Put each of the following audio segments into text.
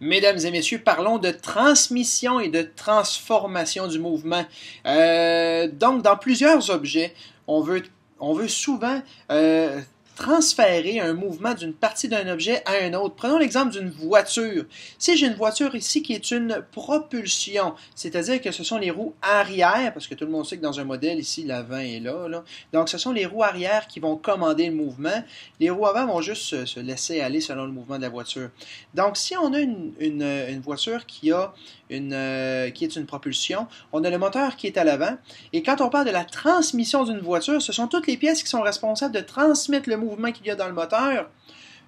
Mesdames et messieurs, parlons de transmission et de transformation du mouvement. Donc, dans plusieurs objets, on veut souvent transférer un mouvement d'une partie d'un objet à un autre. Prenons l'exemple d'une voiture. Si j'ai une voiture ici qui est une propulsion, c'est-à-dire que ce sont les roues arrière, parce que tout le monde sait que dans un modèle ici, l'avant est là. Donc, ce sont les roues arrière qui vont commander le mouvement. Les roues avant vont juste se laisser aller selon le mouvement de la voiture. Donc, si on a une voiture qui est une propulsion, on a le moteur qui est à l'avant. Et quand on parle de la transmission d'une voiture, ce sont toutes les pièces qui sont responsables de transmettre le mouvement qu'il y a dans le moteur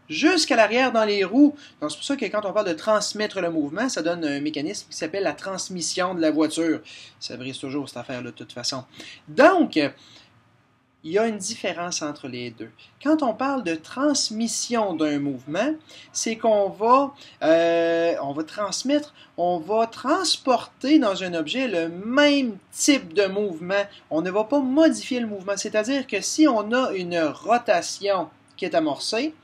jusqu'à l'arrière dans les roues. Donc c'est pour ça que quand on parle de transmettre le mouvement, ça donne un mécanisme qui s'appelle la transmission de la voiture. Ça brise toujours cette affaire-là de toute façon. Donc, il y a une différence entre les deux. Quand on parle de transmission d'un mouvement, c'est qu'on va transmettre, on va transporter dans un objet le même type de mouvement. On ne va pas modifier le mouvement. C'est-à-dire que si on a une rotation qui est amorcée,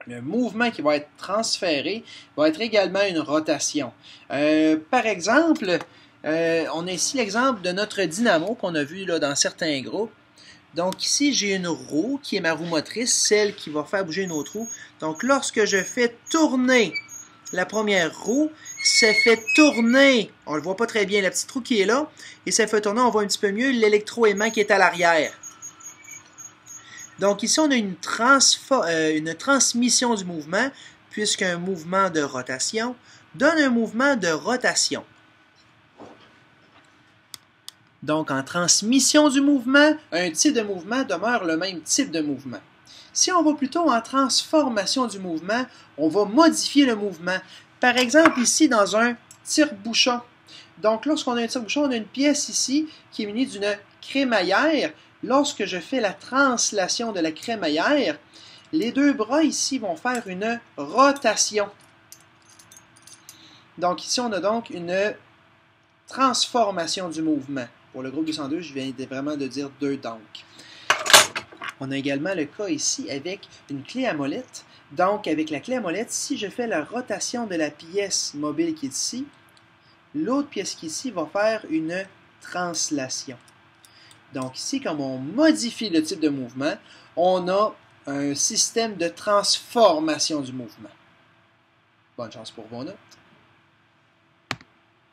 le mouvement qui va être transféré va être également une rotation. Par exemple, on a ici l'exemple de notre dynamo qu'on a vu là, dans certains groupes. Donc ici, j'ai une roue qui est ma roue motrice, celle qui va faire bouger une autre roue. Donc lorsque je fais tourner la première roue, ça fait tourner, on ne le voit pas très bien, la petite roue qui est là, et ça fait tourner, on voit un petit peu mieux l'électroaimant qui est à l'arrière. Donc ici, on a une transmission du mouvement, puisqu'un mouvement de rotation donne un mouvement de rotation. Donc, en transmission du mouvement, un type de mouvement demeure le même type de mouvement. Si on va plutôt en transformation du mouvement, on va modifier le mouvement. Par exemple, ici, dans un tire-bouchon. Donc, lorsqu'on a un tire-bouchon, on a une pièce ici qui est munie d'une crémaillère. Lorsque je fais la translation de la crémaillère, les deux bras ici vont faire une rotation. Donc, ici, on a donc une transformation du mouvement. Pour le groupe 202, je viens vraiment de dire 2 donc. On a également le cas ici avec une clé à molette. Donc, avec la clé à molette, si je fais la rotation de la pièce mobile qui est ici, l'autre pièce qui est ici va faire une translation. Donc ici, comme on modifie le type de mouvement, on a un système de transformation du mouvement. Bonne chance pour vos notes.